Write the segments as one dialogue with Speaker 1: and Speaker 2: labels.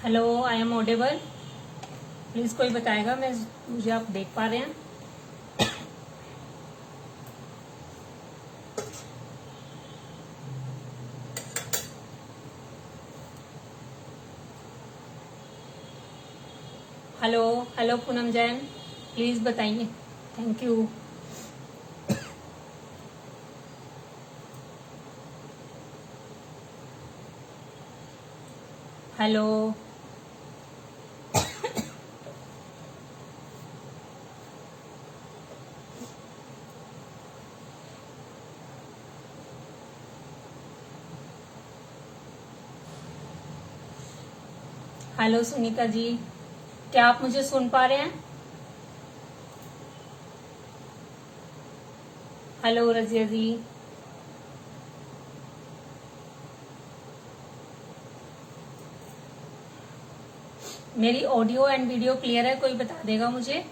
Speaker 1: Hello, I am audible. Please कोई बताएगा मुझे आप देख पा रहे हैं? Hello hello Poonam Jain, please बताइए। Thank you. Hello hello Sunita ji, क्या आप मुझे सुन पा रहे हैं? हेलो रजिया जी। मेरी ऑडियो एंड वीडियो क्लियर है? कोई बता देगा मुझे।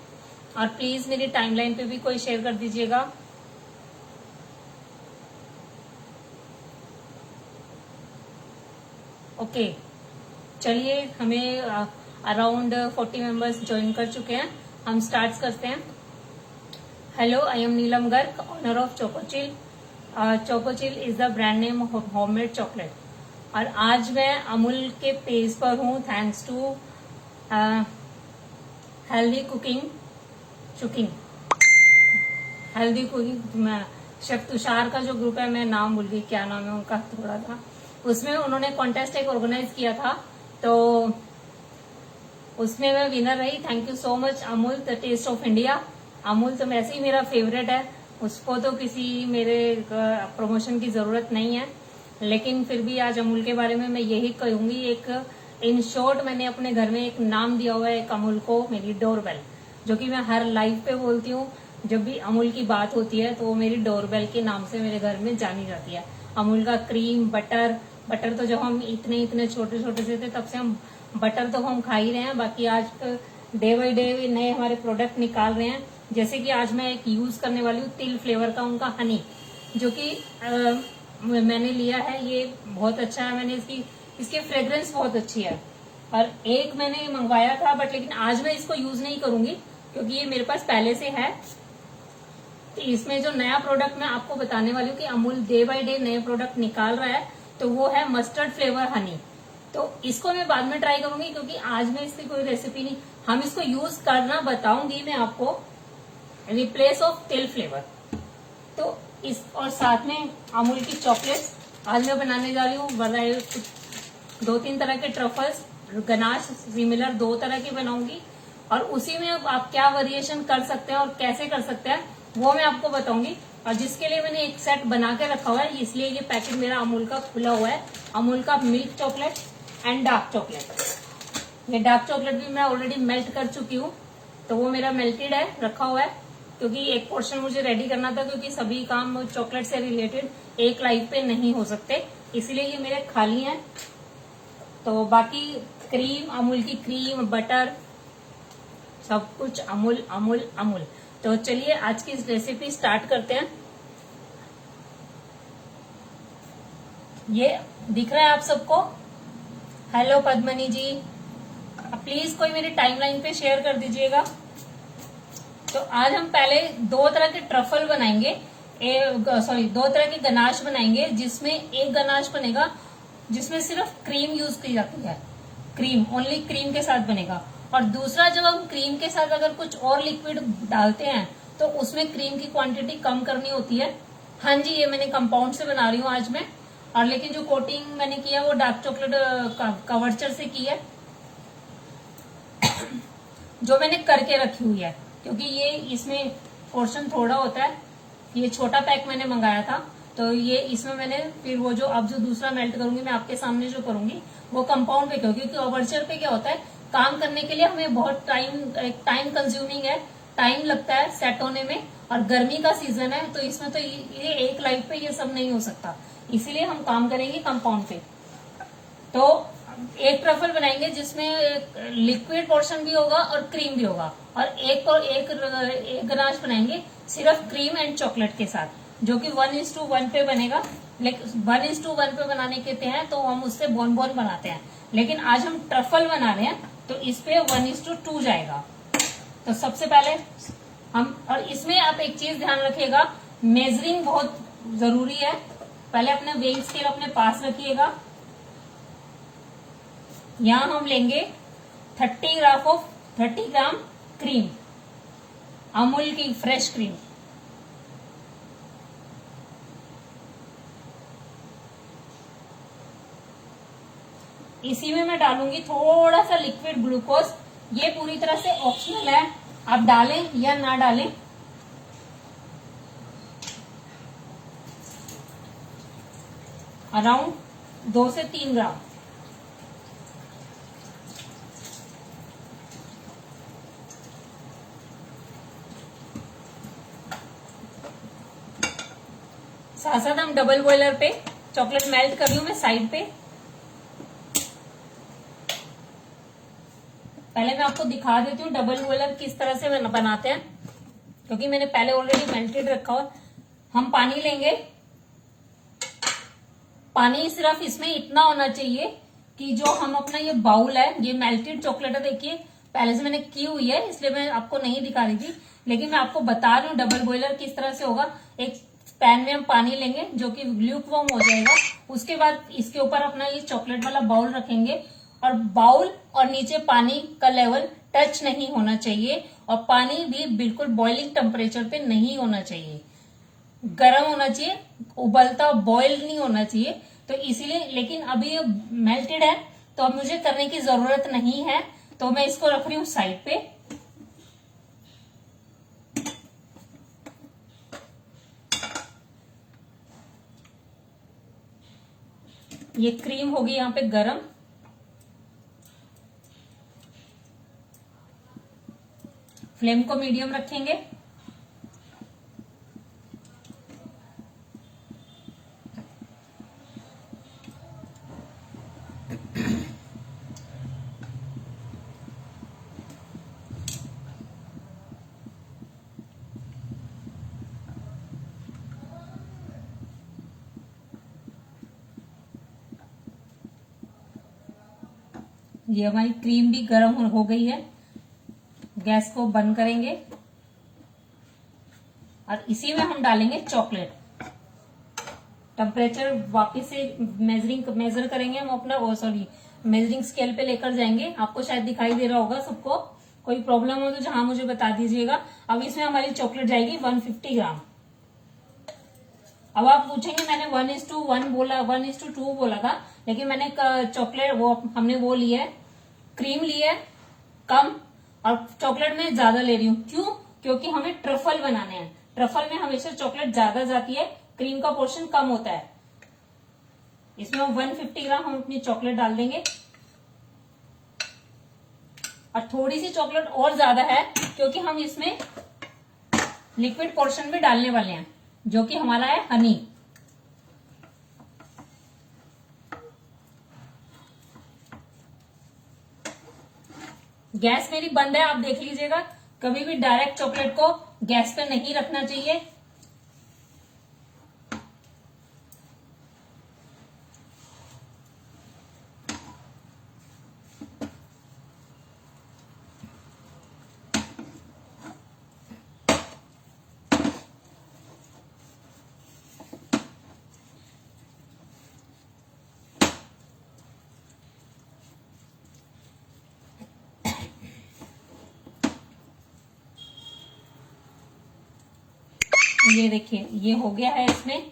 Speaker 1: और प्लीज मेरी टाइमलाइन पे भी कोई शेयर कर दीजिएगा। ओके, चलिए, हमें अराउंड 40 मेंबर्स ज्वाइन कर चुके हैं। हम स्टार्ट करते हैं। Hello, I am Neelam Garg, owner of Chocochill. Chocochill is the brand name of homemade chocolate. और आज मैं अमूल के पेज पर हूँ, thanks to healthy cooking healthy cooking. Chef Tushar का जो ग्रुप है, मैं नाम भूल गई, क्या नाम है उनका, थोड़ा सा उसमें उन्होंने कॉन्टेस्ट एक ऑर्गेनाइज किया था, तो उसमें मैं विनर रही। Thank you so much Amul, the taste of India. Amul तो वैसे ही मेरा फेवरेट है, उसको तो किसी मेरे प्रमोशन की जरूरत नहीं है, लेकिन फिर भी आज अमूल के बारे में मैं यही कहूंगी। एक इन शॉर्ट मैंने अपने घर में एक नाम दिया हुआ है एक अमूल को, मेरी डोरबेल, जो कि मैं हर लाइव पे बोलती हूँ। जब भी अमूल की बात होती है तो वो मेरी डोरबेल के नाम से मेरे घर में जानी जाती है। अमूल का क्रीम, बटर तो जब हम इतने इतने छोटे छोटे से थे तब से हम बटर तो हम खा ही रहे हैं। बाकी आज डे बाई डे नए हमारे प्रोडक्ट निकाल रहे हैं। जैसे कि आज मैं एक यूज करने वाली हूँ तिल फ्लेवर का, उनका हनी, जो कि मैंने लिया है। ये बहुत अच्छा है, मैंने इसकी फ्रेग्रेंस बहुत अच्छी है। और एक मैंने मंगवाया था लेकिन आज मैं इसको यूज नहीं करूंगी क्योंकि ये मेरे पास पहले से है। तो इसमें जो नया प्रोडक्ट मैं आपको बताने वाली हूँ कि अमूल डे बाय डे नए प्रोडक्ट निकाल रहा है, तो वो है मस्टर्ड फ्लेवर हनी। तो इसको मैं बाद में ट्राई करूंगी क्योंकि आज मैं इसकी कोई रेसिपी नहीं, हम इसको यूज करना बताऊंगी मैं आपको, रिप्लेस ऑफ तिल फ्लेवर। तो इस और साथ में अमूल की चॉकलेट्स आज मैं बनाने जा रही हूँ। 2-3 तरह के ट्रफल्स, गनाश, सिमिलर 2 तरह की बनाऊंगी। और उसी में आप क्या वेरिएशन कर सकते हैं और कैसे कर सकते हैं वो मैं आपको बताऊंगी। और जिसके लिए मैंने एक सेट बना के रखा हुआ है, इसलिए ये पैकेट मेरा अमूल का खुला हुआ है। अमूल का milk chocolate and dark chocolate. ये डार्क चॉकलेट भी मैं ऑलरेडी मेल्ट कर चुकी हूँ, तो वो मेरा मेल्टेड है, रखा हुआ है, क्योंकि एक पोर्शन मुझे रेडी करना था, क्योंकि सभी काम चॉकलेट से रिलेटेड एक लाइफ पे नहीं हो सकते, इसलिए ये मेरे खाली हैं। तो बाकी क्रीम, अमूल की क्रीम, बटर, सब कुछ अमूल अमूल अमूल। तो चलिए आज की रेसिपी स्टार्ट करते हैं। ये दिख रहा है आप सबको? हेलो पद्मनी जी, प्लीज कोई मेरी टाइमलाइन पे शेयर कर दीजिएगा। तो आज हम पहले 2 तरह के ट्रफल बनाएंगे, 2 तरह के गनाश बनाएंगे, जिसमें एक गनाश बनेगा जिसमें सिर्फ क्रीम यूज की जाती है, क्रीम, ओनली क्रीम के साथ बनेगा। और दूसरा, जब हम क्रीम के साथ अगर कुछ और लिक्विड डालते हैं तो उसमें क्रीम की क्वांटिटी कम करनी होती है। हाँ जी, ये मैंने कंपाउंड से बना रही हूँ आज मैं। और लेकिन जो कोटिंग मैंने किया वो डार्क चॉकलेट कवर्चर से की है, जो मैंने करके रखी हुई है, क्योंकि ये इसमें पोर्शन थोड़ा होता है। ये छोटा पैक मैंने मंगाया था, तो ये इसमें मैंने फिर वो जो अब जो दूसरा मेल्ट करूंगी मैं आपके सामने जो करूंगी वो कंपाउंड पे, क्योंकि कवर्चर पे क्या होता है, काम करने के लिए हमें बहुत टाइम कंज्यूमिंग है, टाइम लगता है सेट होने में। और गर्मी का सीजन है, तो इसमें तो ये एक लाइफ पे ये सब नहीं हो सकता, इसीलिए हम काम करेंगे कंपाउंड पे। तो एक ट्रफल बनाएंगे जिसमें लिक्विड पोर्शन भी होगा और क्रीम भी होगा, और एक गनाश बनाएंगे सिर्फ क्रीम एंड चॉकलेट के साथ, जो कि 1:1 पे बनेगा। लेकिन 1:1 पे बनाने के हैं तो हम उससे बोनबोन बनाते हैं, लेकिन आज हम ट्रफल बना रहे हैं तो इस पे 1:2 जाएगा। तो सबसे पहले हम, और इसमें आप एक चीज ध्यान रखिएगा, मेजरिंग बहुत जरूरी है। पहले अपने वेइंग स्केल अपने पास रखिएगा। यहां हम लेंगे 30 ग्राम क्रीम, अमूल की फ्रेश क्रीम। इसी में मैं डालूंगी थोड़ा सा लिक्विड ग्लूकोज। ये पूरी तरह से ऑप्शनल है, आप डालें या ना डालें। अराउंड 2 से 3 ग्राम। साथ साथ हम डबल बॉयलर पे चॉकलेट मेल्ट कर लूं मैं साइड पे। पहले मैं आपको दिखा देती हूँ डबल बॉयलर किस तरह से बनाते हैं, क्योंकि मैंने पहले ऑलरेडी मेल्टेड रखा हुआ। हम पानी लेंगे, पानी सिर्फ इसमें इतना होना चाहिए कि जो हम अपना ये बाउल है, ये मेल्टेड चॉकलेट है, देखिए पहले से मैंने की हुई है इसलिए मैं आपको नहीं दिखा रही थी, लेकिन मैं आपको बता रही हूँ डबल बॉयलर किस तरह से होगा। एक पैन में हम पानी लेंगे जो कि ल्यूकवार्म हो जाएगा, उसके बाद इसके ऊपर अपना ये चॉकलेट वाला बाउल रखेंगे, और बाउल और नीचे पानी का लेवल टच नहीं होना चाहिए, और पानी भी बिल्कुल बॉइलिंग टेम्परेचर पे नहीं होना चाहिए, गर्म होना चाहिए, उबलता बॉयल नहीं होना चाहिए। तो इसीलिए, लेकिन अभी ये मेल्टेड है तो अब मुझे करने की जरूरत नहीं है, तो मैं इसको रख रही हूं साइड पे। ये क्रीम होगी यहाँ पे गरम। फ्लेम को मीडियम रखेंगे। ये हमारी क्रीम भी गर्म हो गई है। गैस को बंद करेंगे और इसी में हम डालेंगे चॉकलेट। टेम्परेचर वापस से मेजर करेंगे हम अपना, मेजरिंग स्केल पे लेकर जाएंगे। आपको शायद दिखाई दे रहा होगा सबको। कोई प्रॉब्लम हो तो जहां मुझे बता दीजिएगा। अब इसमें हमारी चॉकलेट जाएगी 150 ग्राम। अब आप पूछेंगे मैंने 1:1 बोला, 1:2 बोला था, लेकिन मैंने चॉकलेट हमने वो लिया है, क्रीम लिया है कम, और चॉकलेट में ज्यादा ले रही हूँ। क्यों? क्योंकि हमें ट्रफल बनाने हैं। ट्रफल में हमेशा चॉकलेट ज्यादा जाती है, क्रीम का पोर्शन कम होता है। इसमें 150 ग्राम हम अपनी चॉकलेट डाल देंगे, और थोड़ी सी चॉकलेट और ज्यादा है क्योंकि हम इसमें लिक्विड पोर्शन भी डालने वाले हैं, जो कि हमारा है हनी। गैस मेरी बंद है, आप देख लीजिएगा। कभी भी डायरेक्ट चॉकलेट को गैस पे नहीं रखना चाहिए। ये देखिए ये हो गया है इसमें।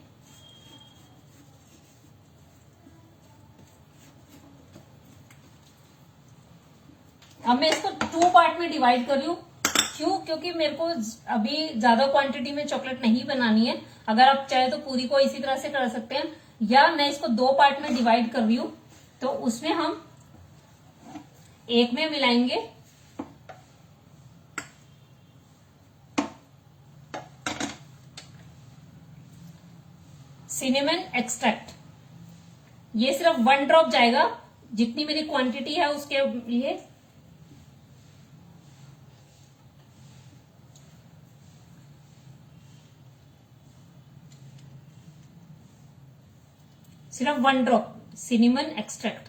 Speaker 1: अब मैं इसको 2 पार्ट में डिवाइड कर रही हूँ। क्यों? क्योंकि मेरे को अभी ज्यादा क्वांटिटी में चॉकलेट नहीं बनानी है। अगर आप चाहे तो पूरी को इसी तरह से कर सकते हैं, या मैं इसको 2 पार्ट में डिवाइड कर रही हूँ। तो उसमें हम एक में मिलाएंगे सिनेमन एक्सट्रैक्ट। ये सिर्फ 1 ड्रॉप जाएगा, जितनी मेरी क्वांटिटी है उसके लिए। सिर्फ 1 drop cinnamon extract.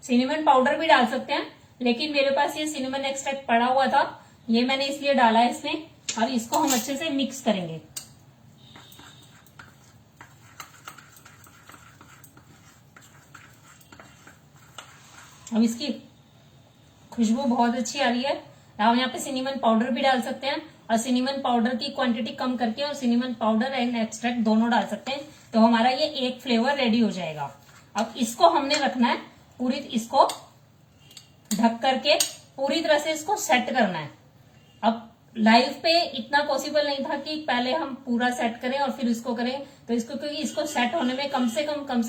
Speaker 1: Cinnamon powder भी डाल सकते हैं, लेकिन मेरे पास ये सिनेमन एक्सट्रैक्ट पड़ा हुआ था, ये मैंने इसलिए डाला है इसमें। और इसको हम अच्छे से मिक्स करेंगे। अब इसकी खुशबू बहुत अच्छी आ रही है। आप यहाँ पे सिनेमन पाउडर भी डाल सकते हैं, और सिनेमन पाउडर की क्वांटिटी कम करके और सिनेमन पाउडर एंड एक्सट्रैक्ट दोनों डाल सकते हैं, तो हमारा ये एक फ्लेवर रेडी हो जाएगा। अब इसको हमने रखना है पूरी, इसको ढक करके पूरी तरह से इसको सेट करना है। अब लाइव पे इतना पॉसिबल नहीं था कि पहले हम पूरा सेट करें और फिर इसको करें, तो इसको क्योंकि इसको सेट होने में कम से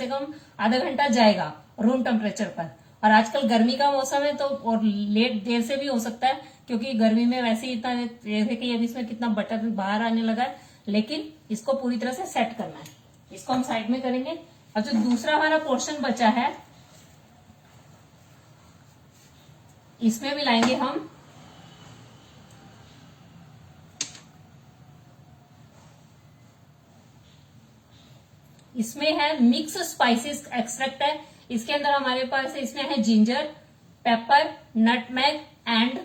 Speaker 1: कम आधा घंटा जाएगा रूम टेम्परेचर पर। और आजकल गर्मी का मौसम है, तो और लेट देर से भी हो सकता है, क्योंकि गर्मी में वैसे ही इतना, जैसे कि अभी इसमें कितना बटर बाहर आने लगा है, लेकिन इसको पूरी तरह से सेट करना है। इसको हम साइड में करेंगे। और जो दूसरा हमारा पोर्शन बचा है, इसमें मिलाएंगे हम इसमें है मिक्स स्पाइसेस एक्सट्रैक्ट है। इसके अंदर हमारे पास इसमें है ginger, pepper, nutmeg and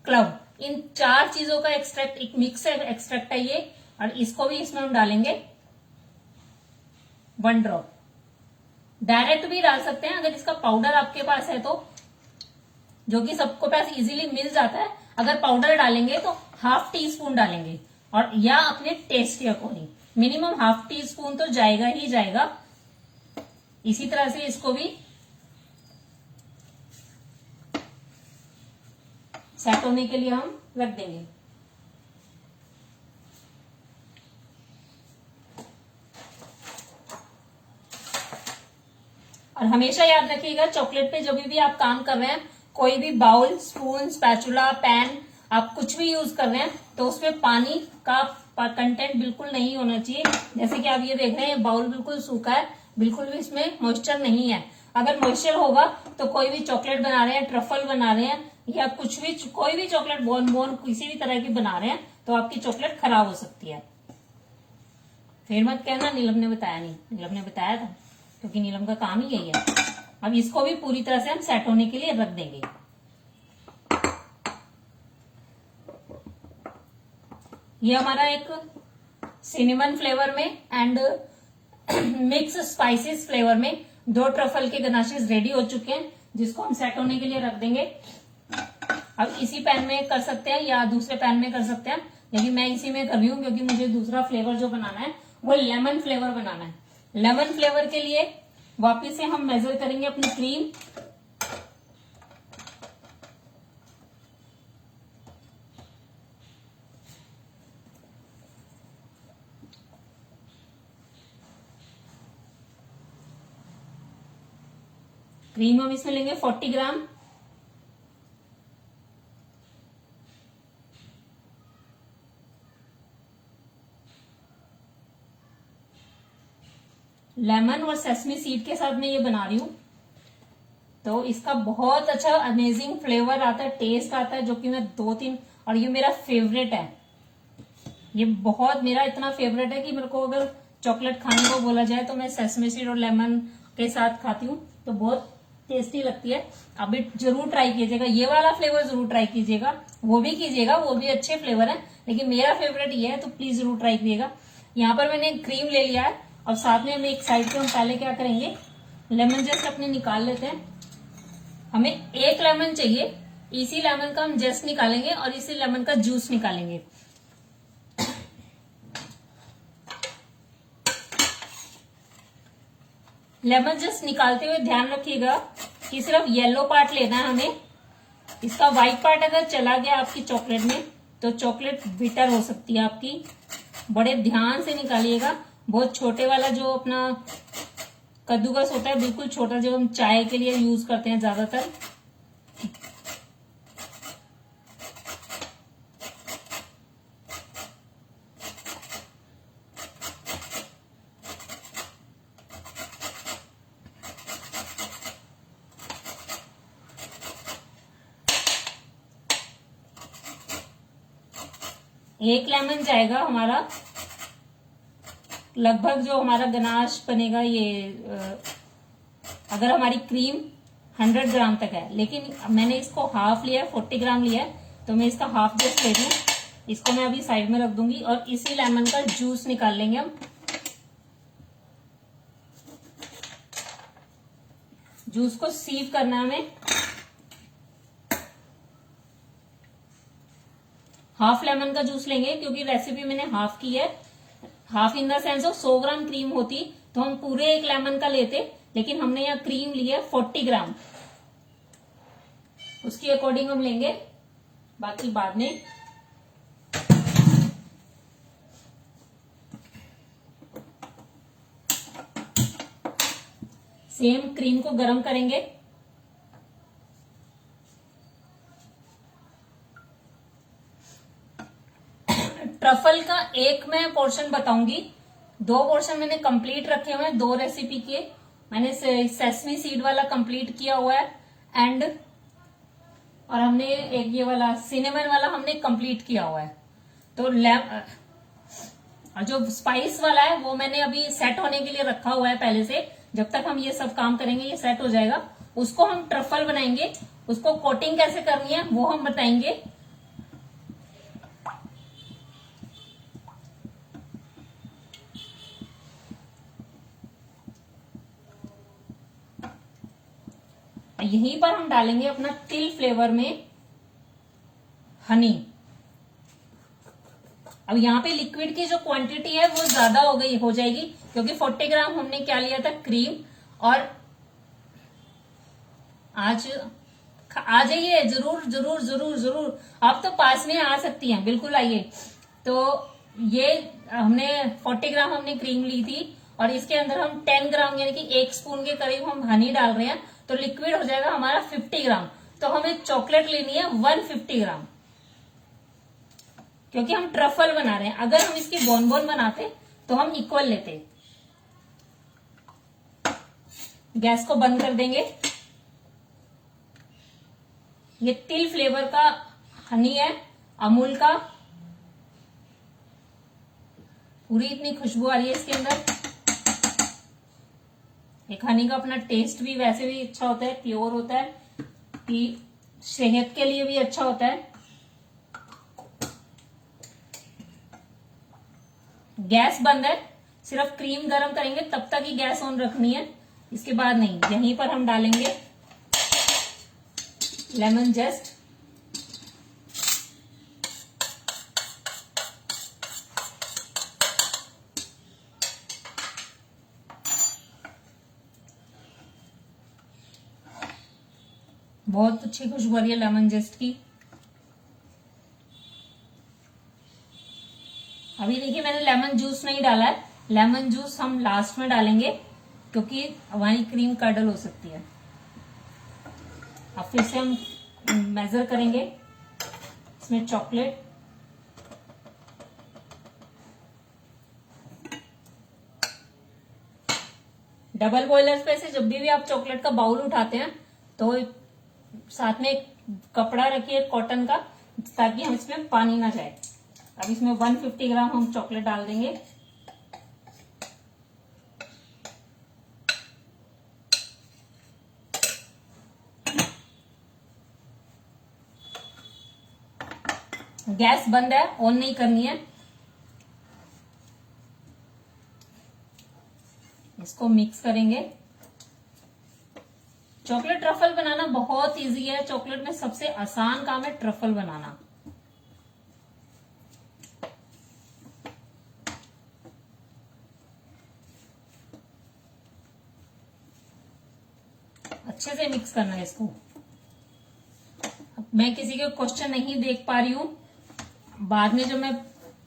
Speaker 1: clove. इन 4 चीजों का एक्सट्रैक्ट, एक मिक्स एक्सट्रैक्ट है ये। और इसको भी इसमें हम डालेंगे 1 ड्रॉप। डायरेक्ट भी डाल सकते हैं अगर इसका पाउडर आपके पास है तो, जो कि सबको पास इजीली मिल जाता है। अगर पाउडर डालेंगे तो ½ टीस्पून डालेंगे, और या अपने टेस्ट के अकॉर्डिंग मिनिमम ½ टीस्पून तो जाएगा ही जाएगा। इसी तरह से इसको भी सेट होने के लिए हम रख देंगे। और हमेशा याद रखिएगा, चॉकलेट पे जब भी आप काम कर रहे हैं, कोई भी बाउल, स्पून, स्पैचुला, पैन आप कुछ भी यूज कर रहे हैं, तो उसमें पानी का कंटेंट बिल्कुल नहीं होना चाहिए। जैसे कि आप ये देख रहे हैं, बाउल बिल्कुल सूखा है, बिल्कुल भी इसमें मॉइस्चर नहीं है। अगर मॉइस्चर होगा तो कोई भी चॉकलेट बना रहे हैं, ट्रफल बना रहे हैं, या कुछ भी, कोई भी चॉकलेट बोन किसी भी तरह की बना रहे हैं, तो आपकी चॉकलेट खराब हो सकती है। फिर मत कहना नीलम ने बताया नहीं, नीलम ने बताया था, क्योंकि नीलम का काम ही यही है। अब इसको भी पूरी तरह से हम सेट होने के लिए रख देंगे। ये हमारा एक सिनेमन फ्लेवर में एंड मिक्स स्पाइसेस फ्लेवर में 2 ट्रफल के गनाशेस रेडी हो चुके हैं, जिसको हम सेट होने के लिए रख देंगे। अब इसी पैन में कर सकते हैं या दूसरे पैन में कर सकते हैं, लेकिन मैं इसी में कर रही हूँ, क्योंकि मुझे दूसरा फ्लेवर जो बनाना है वो लेमन फ्लेवर बनाना है। लेमन फ्लेवर के लिए वापिस से हम मेजर करेंगे अपनी क्रीम। क्रीम हम इसमें लेंगे 40 ग्राम। लेमन और सेसमी सीड के साथ मैं ये बना रही हूँ, तो इसका बहुत अच्छा अमेजिंग फ्लेवर आता है, टेस्ट आता है, जो कि मैं 2-3, और ये मेरा फेवरेट है। ये बहुत मेरा इतना फेवरेट है कि मेरे को अगर चॉकलेट खाने को बोला जाए तो मैं सेसमी सीड और लेमन के साथ खाती हूँ, तो बहुत टेस्टी लगती है। अब जरूर ट्राई कीजिएगा, ये वाला फ्लेवर जरूर ट्राई कीजिएगा, वो भी कीजिएगा, वो भी अच्छे फ्लेवर है, लेकिन मेरा फेवरेट ये है, तो प्लीज जरूर ट्राई कीजिएगा। यहाँ पर मैंने क्रीम ले लिया है, और साथ में हम एक साइड पे हम पहले क्या करेंगे, लेमन जस्ट अपने निकाल लेते हैं। हमें 1 लेमन चाहिए, इसी लेमन का हम जस्ट निकालेंगे और इसी लेमन का जूस निकालेंगे। लेमन जस्ट निकालते हुए ध्यान रखिएगा कि सिर्फ येलो पार्ट लेना है हमें। इसका व्हाइट पार्ट अगर चला गया आपकी चॉकलेट में, तो चॉकलेट बिटर हो सकती है आपकी। बड़े ध्यान से निकालिएगा। बहुत छोटे वाला जो अपना कद्दूकस होता है, बिल्कुल छोटा, जो हम चाय के लिए यूज करते हैं ज्यादातर। एक लेमन जाएगा हमारा, लगभग जो हमारा गनाश बनेगा ये अगर हमारी क्रीम 100 ग्राम तक है, लेकिन मैंने इसको हाफ लिया है, 40 ग्राम लिया है, तो मैं इसका हाफ जस्ट ले रही हूँ। इसको मैं अभी साइड में रख दूंगी और इसी लेमन का जूस निकाल लेंगे हम। जूस को सीव करना है हमें। हाफ लेमन का जूस लेंगे क्योंकि रेसिपी मैंने हाफ की है। Half in the sense of 100 gram cream होती तो हम पूरे एक लेमन का लेते, लेकिन हमने यहाँ क्रीम ली है 40 ग्राम, उसके अकॉर्डिंग हम लेंगे, बाकी बाद में। सेम क्रीम को गर्म करेंगे। ट्रफल का एक मैं पोर्शन बताऊंगी, 2 पोर्शन मैंने कंप्लीट रखे हुए हैं, 2 रेसिपी के। मैंने सेसमी सीड वाला कंप्लीट किया हुआ है एंड और हमने एक ये वाला सिनेमन वाला हमने कंप्लीट किया हुआ है। तो जो स्पाइस वाला है वो मैंने अभी सेट होने के लिए रखा हुआ है पहले से। जब तक हम ये सब काम करेंगे ये सेट हो जाएगा। उसको हम ट्रफल बनाएंगे, उसको कोटिंग कैसे करनी है वो हम बताएंगे। यहीं पर हम डालेंगे अपना तिल फ्लेवर में हनी। अब यहाँ पे लिक्विड की जो क्वांटिटी है वो ज्यादा हो जाएगी क्योंकि 40 ग्राम हमने क्या लिया था क्रीम। और आज आ जाइए, जरूर जरूर जरूर जरूर, आप तो पास में आ सकती हैं, बिल्कुल आइए। तो ये हमने 40 ग्राम हमने क्रीम ली थी और इसके अंदर हम 10 ग्राम यानी कि 1 स्पून के करीब हम हनी डाल रहे हैं, तो लिक्विड हो जाएगा हमारा 50 ग्राम। तो हमें चॉकलेट लेनी है 150 ग्राम क्योंकि हम ट्रफल बना रहे हैं। अगर हम इसकी बोन बनाते तो हम इक्वल लेते। गैस को बंद कर देंगे। ये तिल फ्लेवर का हनी है अमूल का, पूरी इतनी खुशबू आ रही है इसके अंदर। एक हनी का अपना टेस्ट भी वैसे भी अच्छा होता है, प्योर होता है, सेहत के लिए भी अच्छा होता है। गैस बंद है, सिर्फ क्रीम गरम करेंगे तब तक ही गैस ऑन रखनी है, इसके बाद नहीं। यहीं पर हम डालेंगे लेमन जस्ट। बहुत अच्छी खुशबू आ रही है लेमन जस्ट की। अभी देखिए मैंने लेमन जूस नहीं डाला है, लेमन जूस हम लास्ट में डालेंगे क्योंकि हमारी क्रीम कर्डल हो सकती है। अब फिर से हम मेजर करेंगे इसमें चॉकलेट। डबल बॉयलर पे से जब भी आप चॉकलेट का बाउल उठाते हैं तो साथ में एक कपड़ा रखिए कॉटन का, ताकि हम इसमें पानी ना जाए। अब इसमें 150 ग्राम हम चॉकलेट डाल देंगे। गैस बंद है, ऑन नहीं करनी है। इसको मिक्स करेंगे। चॉकलेट ट्रफल बनाना बहुत इजी है। चॉकलेट में सबसे आसान काम है ट्रफल बनाना। अच्छे से मिक्स करना है इसको। मैं किसी के क्वेश्चन नहीं देख पा रही हूं, बाद में जब मैं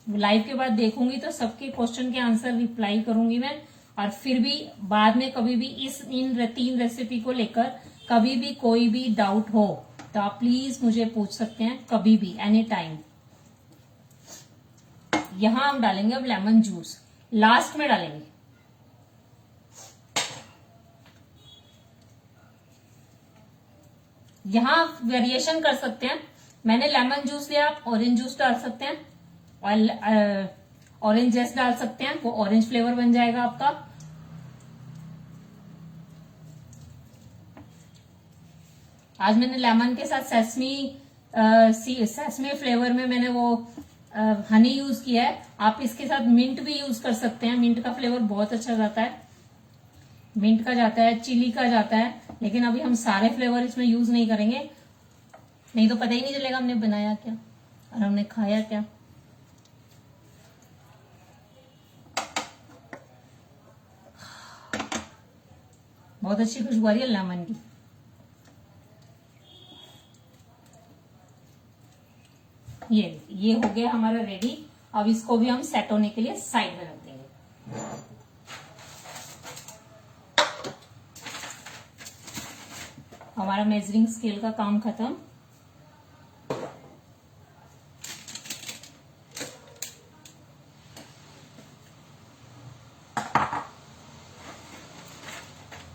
Speaker 1: लाइव के बाद देखूंगी तो सबके क्वेश्चन के आंसर रिप्लाई करूंगी मैं। और फिर भी बाद में कभी भी इन 3 रेसिपी को लेकर कभी भी कोई भी डाउट हो तो आप प्लीज मुझे पूछ सकते हैं, कभी भी, एनी टाइम। यहां हम डालेंगे अब लेमन जूस, लास्ट में डालेंगे। यहां वेरिएशन कर सकते हैं। मैंने लेमन जूस लिया, आप ऑरेंज जूस डाल सकते हैं। और ऑरेंज जेस्ट डाल सकते हैं, वो ऑरेंज फ्लेवर बन जाएगा आपका। आज मैंने लेमन के साथ सेसमी फ्लेवर में मैंने वो हनी यूज किया है। आप इसके साथ मिंट भी यूज कर सकते हैं, मिंट का फ्लेवर बहुत अच्छा जाता है, मिंट का जाता है, चिली का जाता है, लेकिन अभी हम सारे फ्लेवर इसमें यूज नहीं करेंगे, नहीं तो पता ही नहीं चलेगा हमने बनाया क्या और हमने खाया क्या। बहुत अच्छी खुशबू आ रही है लेमन की। ये हो गया हमारा रेडी। अब इसको भी हम सेट होने के लिए साइड में रख देंगे। हमारा मेजरिंग स्केल का काम खत्म।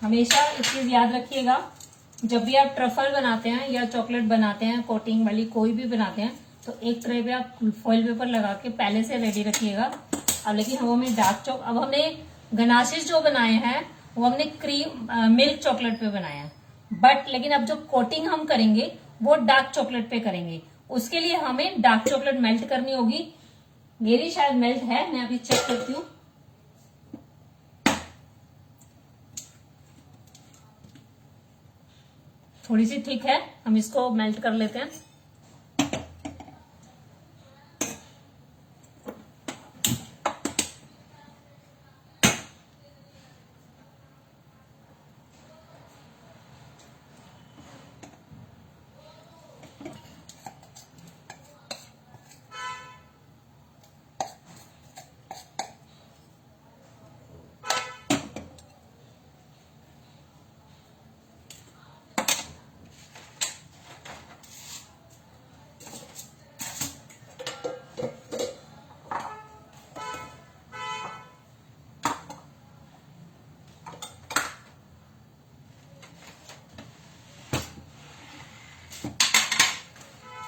Speaker 1: हमेशा एक चीज याद रखिएगा, जब भी आप ट्रफल बनाते हैं या चॉकलेट बनाते हैं, कोटिंग वाली कोई भी बनाते हैं, तो एक ट्रे पे आप फॉइल पेपर लगा के पहले से रेडी रखिएगा। अब लेकिन हमें अब हमने गनाशेस जो बनाए हैं वो हमने क्रीम मिल्क चॉकलेट पे बनाए हैं, बट लेकिन अब जो कोटिंग हम करेंगे वो डार्क चॉकलेट पे करेंगे। उसके लिए हमें डार्क चॉकलेट मेल्ट करनी होगी। मेरी शायद मेल्ट है, मैं अभी चेक करती हूँ। थोड़ी सी थिक है, हम इसको मेल्ट कर लेते हैं।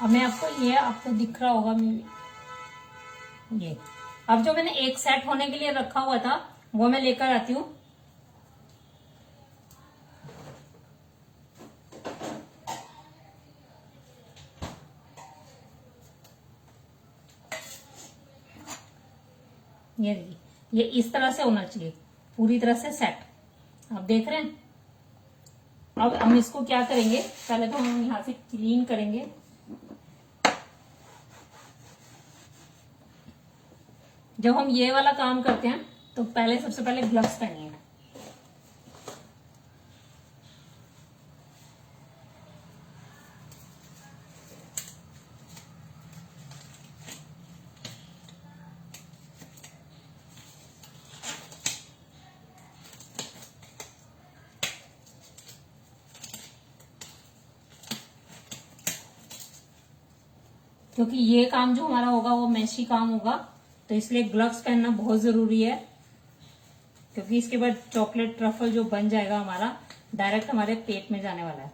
Speaker 1: अब मैं आपको दिख रहा होगा ये अब जो मैंने एक सेट होने के लिए रखा हुआ था वो मैं लेकर आती हूँ। ये देखिए, ये इस तरह से होना चाहिए, पूरी तरह से सेट। आप देख रहे हैं। अब हम इसको क्या करेंगे, पहले तो हम यहां से क्लीन करेंगे। जब हम ये वाला काम करते हैं तो सबसे पहले ग्लव्स पहनिए। क्योंकि ये काम जो हमारा होगा वो मैशी काम होगा, तो इसलिए ग्लव्स पहनना बहुत जरूरी है। क्योंकि इसके बाद चॉकलेट ट्रफल जो बन जाएगा हमारा डायरेक्ट हमारे पेट में जाने वाला है।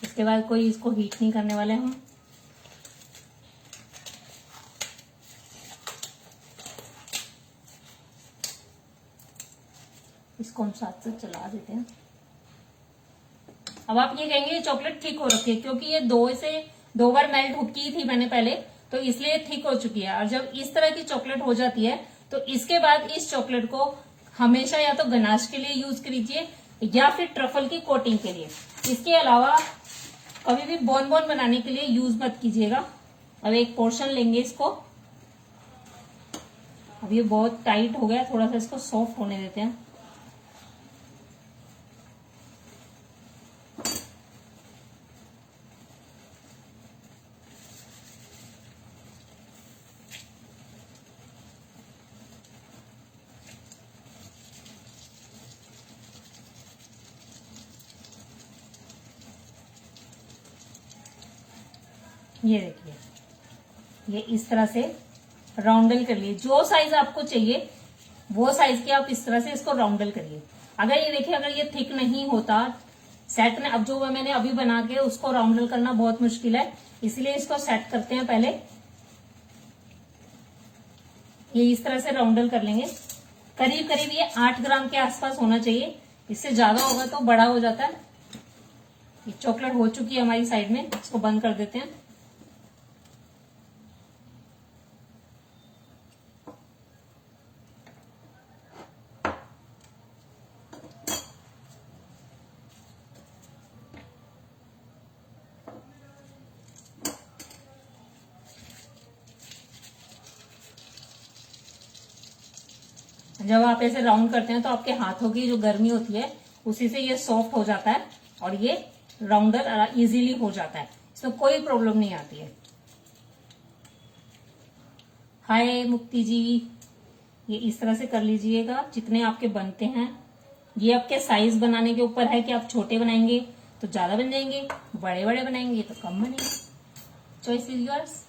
Speaker 1: इसके बाद कोई इसको हीट नहीं करने वाले हम। इसको हम साथ से चला देते हैं। अब आप ये कहेंगे चॉकलेट ठीक हो रखी है, क्योंकि ये दो बार मेल्ट की थी मैंने पहले, तो इसलिए थिक हो चुकी है। और जब इस तरह की चॉकलेट हो जाती है तो इसके बाद इस चॉकलेट को हमेशा या तो गनाश के लिए यूज कीजिए या फिर ट्रफल की कोटिंग के लिए। इसके अलावा कभी भी बोन बनाने के लिए यूज मत कीजिएगा। अब एक पोर्शन लेंगे इसको। अब ये बहुत टाइट हो गया, थोड़ा सा इसको सॉफ्ट होने देते हैं। ये देखिए, ये इस तरह से राउंडल कर लिए। जो साइज आपको चाहिए वो साइज के आप इस तरह से इसको राउंडल करिए। अगर ये देखिए, अगर ये थिक नहीं होता सेट में, अब जो मैंने अभी बना के उसको राउंडल करना बहुत मुश्किल है, इसलिए इसको सेट करते हैं पहले। ये इस तरह से राउंडल कर लेंगे। करीब करीब ये 8 ग्राम के आसपास होना चाहिए, इससे ज्यादा होगा तो बड़ा हो जाता है। ये चॉकलेट हो चुकी है हमारी साइड में, इसको बंद कर देते हैं। जब आप ऐसे राउंड करते हैं तो आपके हाथों की जो गर्मी होती है उसी से ये सॉफ्ट हो जाता है और ये राउंडर इजीली हो जाता है, इसमें कोई प्रॉब्लम नहीं आती है। हाय मुक्ति जी, ये इस तरह से कर लीजिएगा जितने आपके बनते हैं। ये आपके साइज बनाने के ऊपर है कि आप छोटे बनाएंगे तो ज्यादा बन जाएंगे, बड़े बड़े बनाएंगे तो कम बनेंगे। Choice is yours.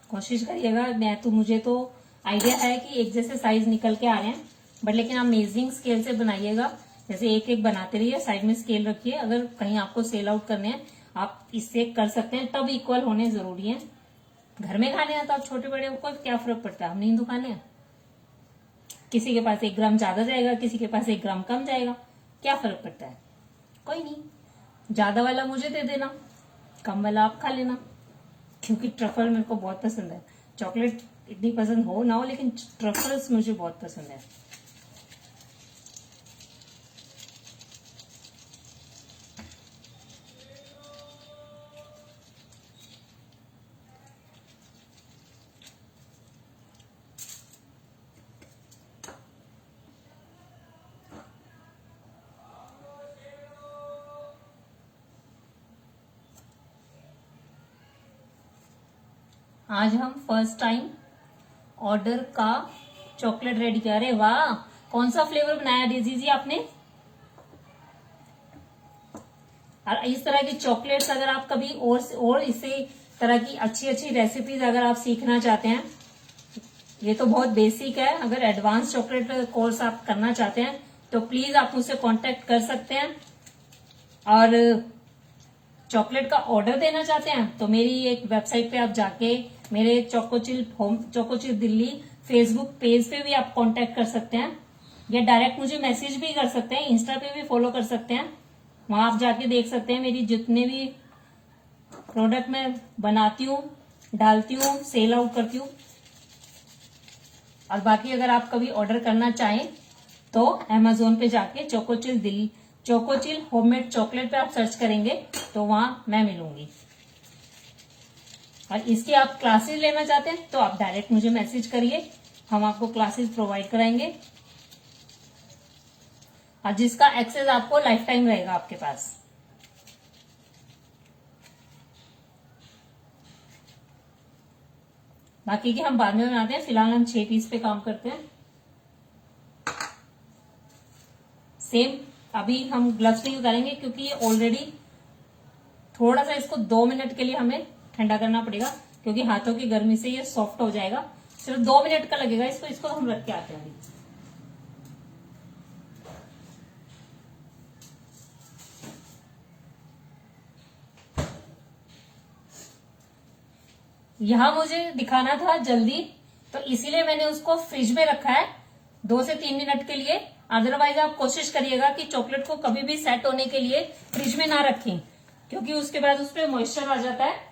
Speaker 1: कोशिश करिएगा। मुझे तो आइडिया है कि एक जैसे साइज निकल के आ रहे हैं, बट लेकिन आप मेजरिंग स्केल से बनाइएगा। जैसे एक एक बनाते रहिए, साइड में स्केल रखिए। अगर कहीं आपको सेल आउट करने हैं आप इससे कर सकते हैं, तब इक्वल होने जरूरी है। घर में खाने हैं तो आप छोटे बड़े को क्या फर्क पड़ता है, हमने हिंदू खाने हैं। किसी के पास 1 ग्राम ज्यादा जाएगा, किसी के पास 1 ग्राम कम जाएगा, क्या फर्क पड़ता है, कोई नहीं। ज्यादा वाला मुझे दे देना, कम वाला आप खा लेना। क्योंकि ट्रफल मेरे को बहुत पसंद है। चॉकलेट इतनी पसंद हो ना हो, लेकिन ट्रफल्स मुझे बहुत पसंद है। आज हम फर्स्ट टाइम ऑर्डर का चॉकलेट रेडी किया। अरे वाह, कौन सा फ्लेवर बनाया डेजी जी आपने? और इस तरह की चॉकलेट्स अगर आप कभी और इसी तरह की अच्छी अच्छी रेसिपीज अगर आप सीखना चाहते हैं, ये तो बहुत बेसिक है। अगर एडवांस चॉकलेट कोर्स आप करना चाहते हैं तो प्लीज आप मुझसे कांटेक्ट कर सकते हैं। और चॉकलेट का ऑर्डर देना चाहते हैं तो मेरी एक वेबसाइट पे आप जाके मेरे चोकोचिल दिल्ली फेसबुक पेज पे भी आप कांटेक्ट कर सकते हैं, या डायरेक्ट मुझे मैसेज भी कर सकते हैं। इंस्टा पे भी फॉलो कर सकते हैं, वहां आप जाके देख सकते हैं मेरी जितने भी प्रोडक्ट मैं बनाती हूँ, डालती हूँ, सेल आउट करती हूँ। और बाकी अगर आप कभी ऑर्डर करना चाहें तो अमेजोन पे जाके चोकोचिल होममेड चॉकलेट पे आप सर्च करेंगे तो वहां मैं मिलूंगी। और इसकी आप क्लासेस लेना चाहते हैं तो आप डायरेक्ट मुझे मैसेज करिए, हम आपको क्लासेस प्रोवाइड कराएंगे। और जिसका एक्सेस आपको लाइफ टाइम रहेगा आपके पास। बाकी के हम बाद में बनाते हैं, फिलहाल हम 6 पीस पे काम करते हैं। सेम अभी हम ग्लव्स नहीं उतारेंगे क्योंकि ये ऑलरेडी थोड़ा सा इसको 2 मिनट के लिए हमें ठंडा करना पड़ेगा, क्योंकि हाथों की गर्मी से ये सॉफ्ट हो जाएगा। सिर्फ 2 मिनट का लगेगा इसको हम रख के आते हैं। यहां मुझे दिखाना था जल्दी, तो इसीलिए मैंने उसको फ्रिज में रखा है 2 से 3 मिनट के लिए। अदरवाइज आप कोशिश करिएगा कि चॉकलेट को कभी भी सेट होने के लिए फ्रिज में ना रखें, क्योंकि उसके बाद उस पर मॉइस्चर आ जाता है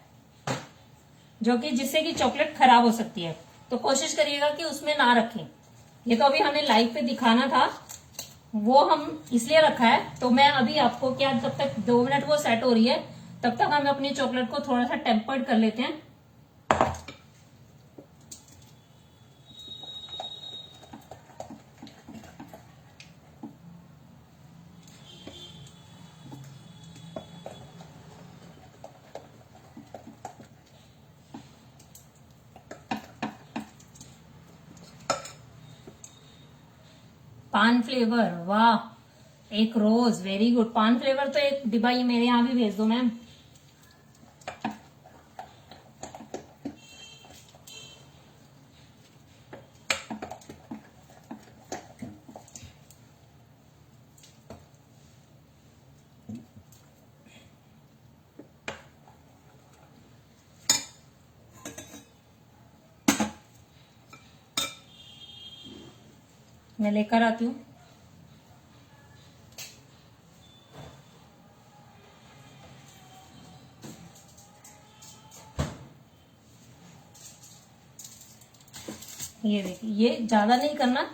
Speaker 1: जो कि जिससे कि चॉकलेट खराब हो सकती है। तो कोशिश करिएगा कि उसमें ना रखें। ये तो अभी हमें लाइव पे दिखाना था, वो हम इसलिए रखा है। तो मैं अभी आपको क्या, तब तक 2 मिनट वो सेट हो रही है, तब तक हम अपनी चॉकलेट को थोड़ा सा टेम्पर्ड कर लेते हैं। पान फ्लेवर, वाह, एक रोज, वेरी गुड। पान फ्लेवर तो एक डिब्बा ही मेरे यहाँ भी भेज दो मैम। मैं लेकर आती हूँ। ये देखिए, ये ज्यादा नहीं करना।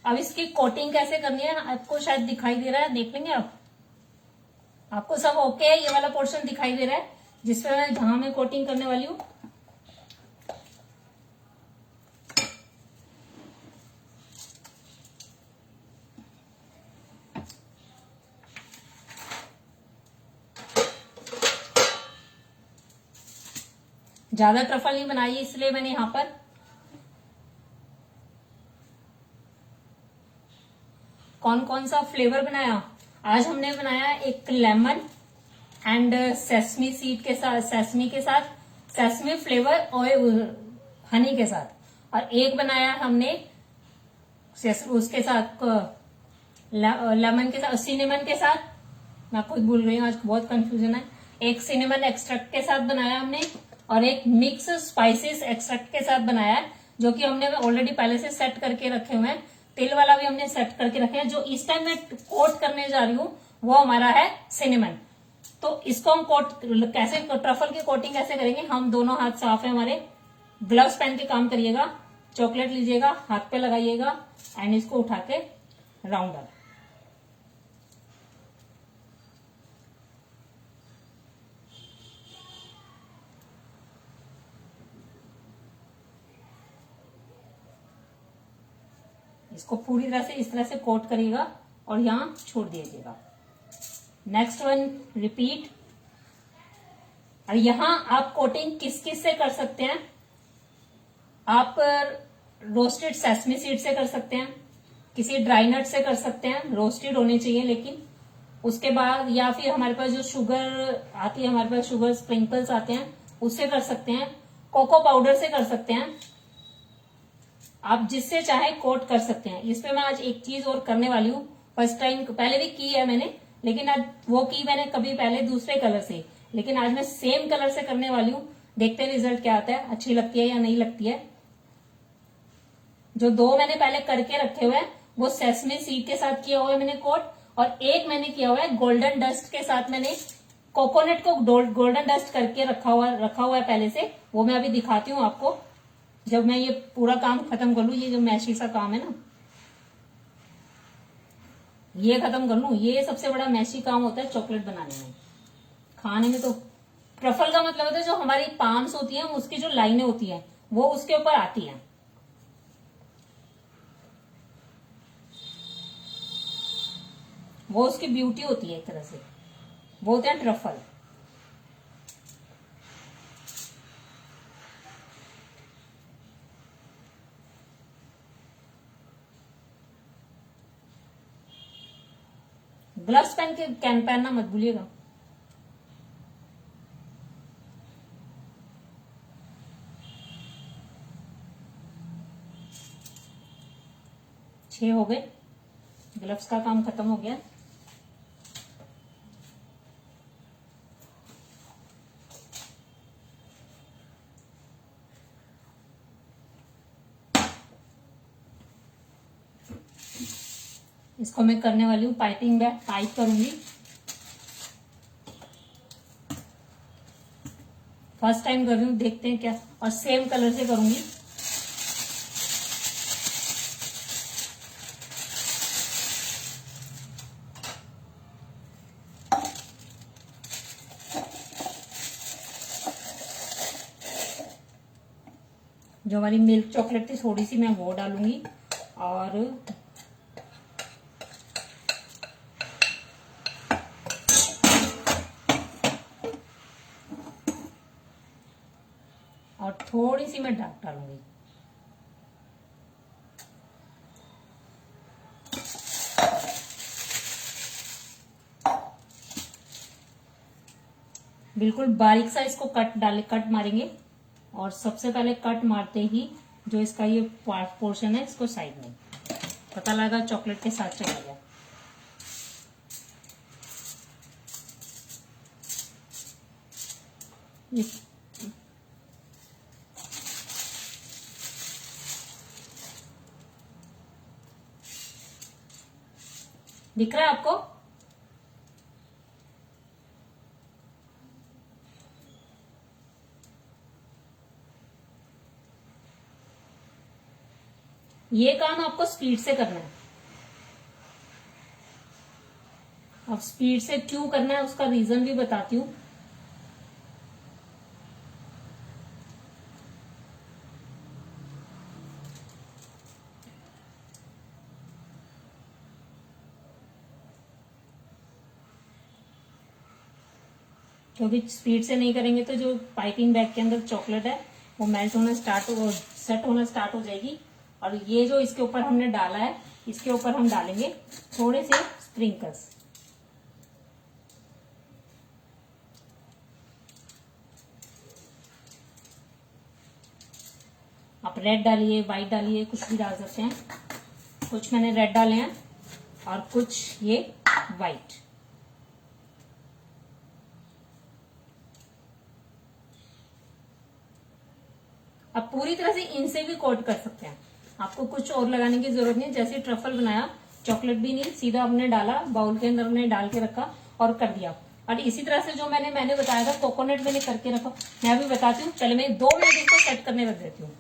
Speaker 1: अब इसकी कोटिंग कैसे करनी है आपको शायद दिखाई दे रहा है, देख लेंगे आप। आपको सब ओके है? ये वाला पोर्शन दिखाई दे रहा है जिसपे मैं जहां मैं कोटिंग करने वाली हूँ। ज्यादा ट्रफल नहीं बनाई इसलिए मैंने यहां पर कौन कौन सा फ्लेवर बनाया। आज हमने बनाया एक लेमन एंड सेसमी सीड के साथ, सेसमी के साथ, सेसमी फ्लेवर और हनी के साथ, और एक बनाया हमने उसके साथ लेमन के साथ, सिनेमन के साथ। मैं खुद भूल गई हूँ, आज बहुत कंफ्यूजन है। एक सिनेमन एक्सट्रैक्ट के साथ बनाया हमने, और एक मिक्स स्पाइसेस एक्सट्रैक्ट के साथ बनाया है, जो कि हमने ऑलरेडी पहले से सेट करके रखे हुए हैं। तिल वाला भी हमने सेट करके रखे हैं। जो इस टाइम मैं कोट करने जा रही हूँ वो हमारा है सिनेमन। तो इसको हम कोट कैसे, ट्रफल की कोटिंग कैसे करेंगे। हम दोनों हाथ साफ है हमारे, ग्लव्स पहन के काम करिएगा। चॉकलेट लीजिएगा, हाथ पे लगाइएगा एंड इसको उठा के राउंड अप। इसको पूरी तरह से इस तरह से कोट करिएगा और यहां छोड़ दीजिएगा। Next one repeat. और यहां आप कोटिंग किस किस से कर सकते हैं। आप रोस्टेड सेसमी सीड से कर सकते हैं, किसी ड्राई नट से कर सकते हैं, रोस्टेड होने चाहिए लेकिन। उसके बाद या फिर हमारे पास जो शुगर आती है, हमारे पास शुगर स्प्रिंकल्स आते हैं, उससे कर सकते हैं। कोको पाउडर से कर सकते हैं। आप जिससे चाहे कोट कर सकते हैं। इस पे मैं आज एक चीज और करने वाली हूँ। फर्स्ट टाइम पहले भी की है मैंने, लेकिन आज वो की मैंने कभी पहले दूसरे कलर से, लेकिन आज मैं सेम कलर से करने वाली हूँ। देखते हैं रिजल्ट क्या आता है, अच्छी लगती है या नहीं लगती है। जो दो मैंने पहले करके रखे हुए हैं वो सेसमे सीड के साथ किया हुआ है मैंने कोट, और एक मैंने किया हुआ है गोल्डन डस्ट के साथ। मैंने कोकोनट को गोल्डन डस्ट करके रखा हुआ है पहले से। वो मैं अभी दिखाती हूँ आपको जब मैं ये पूरा काम खत्म कर लू। ये जो मैशी सा काम है ना, ये खत्म कर लू। ये सबसे बड़ा मैशी काम होता है चॉकलेट बनाने में। खाने में तो ट्रफल का मतलब होता है जो हमारी पाम्स होती है, उसकी जो लाइनें होती है वो उसके ऊपर आती है। वो उसकी ब्यूटी होती है एक तरह से, वो होते हैं ट्रफल। ग्लव्स पहन के कैन पहनना मत भूलिएगा। छह हो गए, ग्लव्स का काम खत्म हो गया। इसको मैं करने वाली हूँ पाइपिंग बैग, पाइप करूंगी। फर्स्ट टाइम कर रही हूँ, देखते हैं क्या, और सेम कलर से करूंगी। जो हमारी मिल्क चॉकलेट थी थोड़ी सी मैं वो डालूंगी, और थोड़ी सी मैं डार्क डालूंगी। बिल्कुल बारीक सा इसको कट मारेंगे, और सबसे पहले कट मारते ही जो इसका ये पोर्शन है इसको साइड में, पता लगा चॉकलेट के साथ चला गया। दिख रहा है आपको? ये काम आपको स्पीड से करना है। अब स्पीड से क्यों करना है उसका रीजन भी बताती हूँ। क्योंकि स्पीड से नहीं करेंगे तो जो पाइपिंग बैग के अंदर चॉकलेट है वो मेल्ट होना सेट होना स्टार्ट हो जाएगी। और ये जो इसके ऊपर हमने डाला है, इसके ऊपर हम डालेंगे थोड़े से स्प्रिंकल्स। आप रेड डालिए, व्हाइट डालिए, कुछ भी डाल सकते हैं। कुछ मैंने रेड डाले हैं और कुछ ये व्हाइट। अब पूरी तरह से इनसे भी कोट कर सकते हैं, आपको कुछ और लगाने की जरूरत नहीं। जैसे ट्रफल बनाया, चॉकलेट भी नहीं, सीधा हमने डाला बाउल के अंदर, हमने डाल के रखा और कर दिया। और इसी तरह से जो मैंने बताया था कोकोनट मैंने करके रखा, मैं अभी बताती हूँ। पहले मैं 2 मिनट इसको सेट करने रख देती हूँ।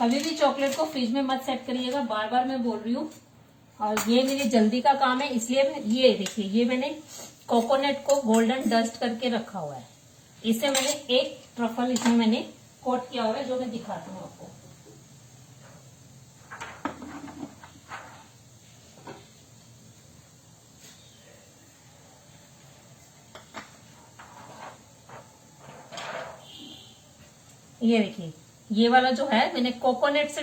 Speaker 1: कभी भी चॉकलेट को फ्रिज में मत सेट करिएगा, बार बार मैं बोल रही हूँ। और ये मेरी जल्दी का काम है, इसलिए ये देखिए, ये मैंने कोकोनट को गोल्डन डस्ट करके रखा हुआ है। इससे मैंने एक ट्रफल इसमें मैंने कोट किया हुआ है, जो मैं दिखाती हूँ आपको। ये देखिए, ये वाला जो है मैंने कोकोनट से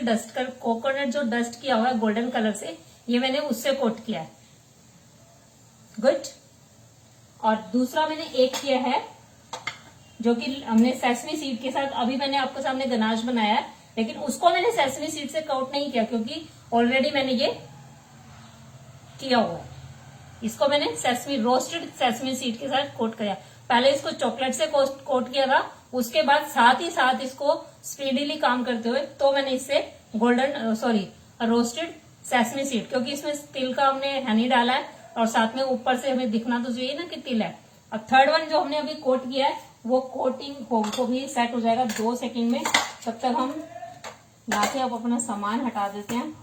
Speaker 1: कोकोनट जो डस्ट किया हुआ है गोल्डन कलर से, ये मैंने उससे कोट किया है। गुड। और दूसरा मैंने एक किया है जो कि हमने सेसमी सीड के साथ, अभी मैंने आपके सामने गनाश बनाया है, लेकिन उसको मैंने सेसमी सीड से कोट नहीं किया क्योंकि ऑलरेडी मैंने ये किया हुआ है। इसको मैंने रोस्टेड सेसमी सीड के साथ कोट किया। पहले इसको चॉकलेट से कोट किया था, उसके बाद साथ ही साथ इसको स्पीडीली काम करते हुए तो मैंने इससे रोस्टेड सेसमी सीड, क्योंकि इसमें तिल का हमने हनी डाला है और साथ में ऊपर से हमें दिखना तो चाहिए ना कि तिल है। अब थर्ड वन जो हमने अभी कोट किया है वो कोटिंग को भी सेट हो जाएगा 2 सेकंड में। तब तक हम यहाँ से अब अपना सामान हटा देते हैं।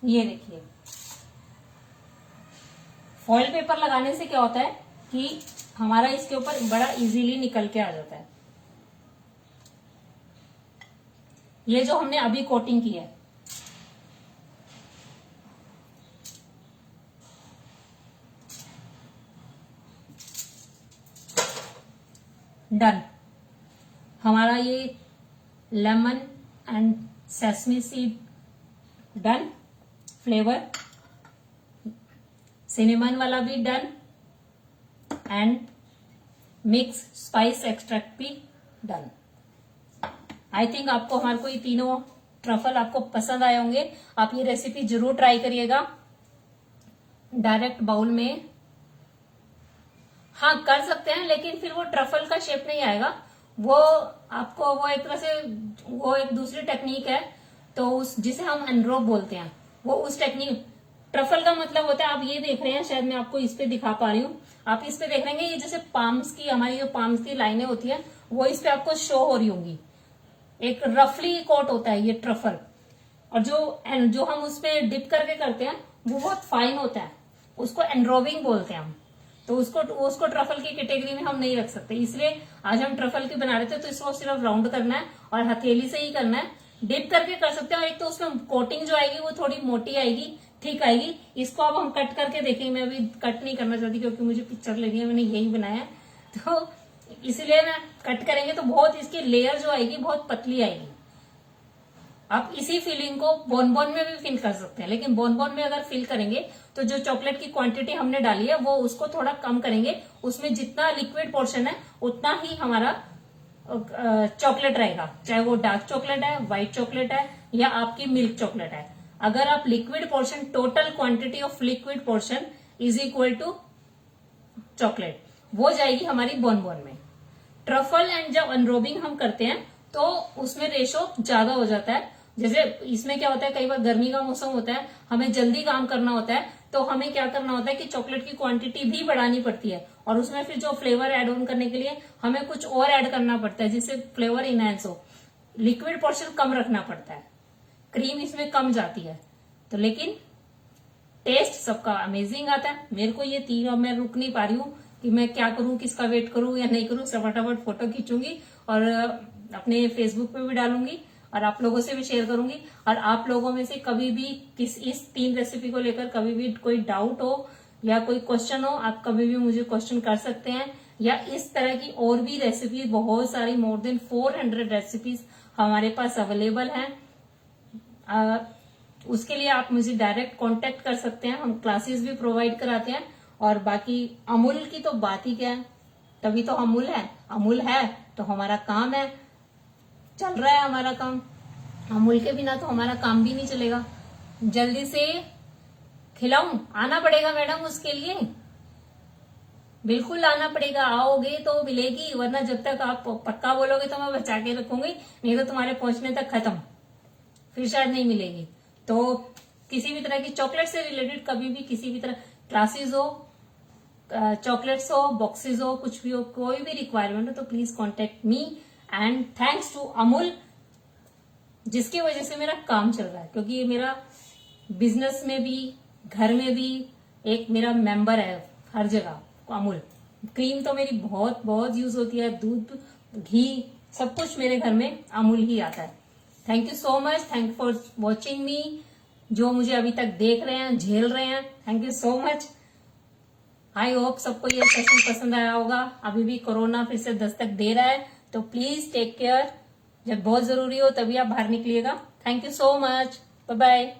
Speaker 1: ये देखिए, फॉइल पेपर लगाने से क्या होता है कि हमारा इसके ऊपर बड़ा इजीली निकल के आ जाता है। ये जो हमने अभी कोटिंग की है, डन। हमारा ये lemon and sesame seed done, flavour cinnamon वाला भी done, and mix spice extract भी डन। आई थिंक आपको हमारे को ये तीनों ट्रफल आपको पसंद आए होंगे। आप ये रेसिपी जरूर ट्राई करिएगा। डायरेक्ट बाउल में हाँ कर सकते हैं, लेकिन फिर वो ट्रफल का शेप नहीं आएगा। वो आपको वो एक तरह से वो एक दूसरी टेक्निक है, तो उस जिसे हम एनरोप बोलते हैं, वो उस टेक्निक। ट्रफल का मतलब होता है, आप ये देख रहे हैं, शायद मैं आपको इस पे दिखा पा रही हूँ, आप इस पे देख रहे हैं ये जैसे पाम्स की, हमारी जो पाम्स की लाइनें होती है वो इस पे आपको शो हो रही होंगी। एक रफली कोट होता है ये ट्रफल, और जो हम उसपे डिप करके करते हैं वो बहुत फाइन होता है, उसको एनरोबिंग बोलते हैं हम। तो उसको ट्रफल की कैटेगरी में हम नहीं रख सकते, इसलिए आज हम ट्रफल की बना रहे थे। तो इसको सिर्फ राउंड करना है और हथेली से ही करना है, डिप करके कर सकते हैं। और एक तो उसमें कोटिंग जो आएगी वो थोड़ी मोटी आएगी, ठीक आएगी। इसको अब हम कट करके देखेंगे। मैं अभी कट नहीं करना चाहती क्योंकि मुझे पिक्चर लेनी है, मैंने यही बनाया है, तो इसलिए मैं कट करेंगे तो बहुत इसकी लेयर जो आएगी बहुत पतली आएगी। आप इसी फीलिंग को बोनबोन में भी फिल कर सकते हैं, लेकिन बोनबोन में अगर फिल करेंगे तो जो चॉकलेट की क्वांटिटी हमने डाली है वो उसको थोड़ा कम करेंगे। उसमें जितना लिक्विड पोर्शन है उतना ही हमारा चॉकलेट रहेगा, चाहे वो डार्क चॉकलेट है, व्हाइट चॉकलेट है या आपकी मिल्क चॉकलेट है। अगर आप liquid portion, total quantity of liquid portion is equal to chocolate, वो जाएगी हमारी बोनबोन में। ट्रफल एंड जब अनरोबिंग हम करते हैं तो उसमें रेशो ज्यादा हो जाता है। जैसे इसमें क्या होता है, कई बार गर्मी का मौसम होता है, हमें जल्दी काम करना होता है, तो हमें क्या करना होता है कि चॉकलेट की क्वांटिटी भी बढ़ानी पड़ती है और उसमें फिर जो फ्लेवर ऐड ऑन करने के लिए हमें कुछ और ऐड करना पड़ता है जिससे फ्लेवर इनहेंस हो। लिक्विड पोर्शन कम रखना पड़ता है, क्रीम इसमें कम जाती है, तो लेकिन टेस्ट सबका अमेजिंग आता है। मेरे को ये तीन, अब मैं रुक नहीं पा रही हूँ कि मैं क्या करूं, किसका वेट करूं या नहीं करूं। फटाफट फोटो खींचूंगी और अपने फेसबुक पे भी डालूंगी और आप लोगों से भी शेयर करूंगी। और आप लोगों में से कभी भी इस 3 रेसिपी को लेकर कभी भी कोई डाउट हो या कोई क्वेश्चन हो, आप कभी भी मुझे क्वेश्चन कर सकते हैं। या इस तरह की और भी रेसिपी बहुत सारी, मोर देन 400 रेसिपीज हमारे पास अवेलेबल हैं। उसके लिए आप मुझे डायरेक्ट कांटेक्ट कर सकते हैं, हम क्लासेस भी प्रोवाइड कराते हैं। और बाकी अमूल की तो बात ही क्या है, तभी तो अमूल है। अमूल है तो हमारा काम है, चल रहा है हमारा काम। अमूल के बिना तो हमारा काम भी नहीं चलेगा। जल्दी से खिलाऊं, आना पड़ेगा मैडम उसके लिए, बिल्कुल आना पड़ेगा। आओगे तो मिलेगी, वरना जब तक आप पक्का बोलोगे तो मैं बचा के रखूंगी, नहीं तो तुम्हारे पहुंचने तक खत्म, फिर शायद नहीं मिलेगी। तो किसी भी तरह की चॉकलेट से रिलेटेड कभी भी किसी भी तरह क्लासेस हो, चॉकलेट्स हो, बॉक्सेस हो, कुछ भी हो, कोई भी रिक्वायरमेंट हो तो please contact me. And thanks to Amul, जिसकी वजह से मेरा काम चल रहा है, क्योंकि ये मेरा बिजनेस में भी, घर में भी एक मेरा मेंबर है हर जगह। अमूल क्रीम तो मेरी बहुत बहुत यूज होती है, दूध, घी, सब कुछ मेरे घर में अमूल ही आता है। Thank you so much, thank you for watching मी। जो मुझे अभी तक देख रहे हैं, झेल रहे हैं, thank you so much. I hope सबको ये सेशन पसंद आया होगा। अभी भी कोरोना फिर से दस्तक दे रहा है, तो प्लीज टेक केयर। जब बहुत जरूरी हो तभी आप बाहर निकलिएगा। Thank you so much, bye bye.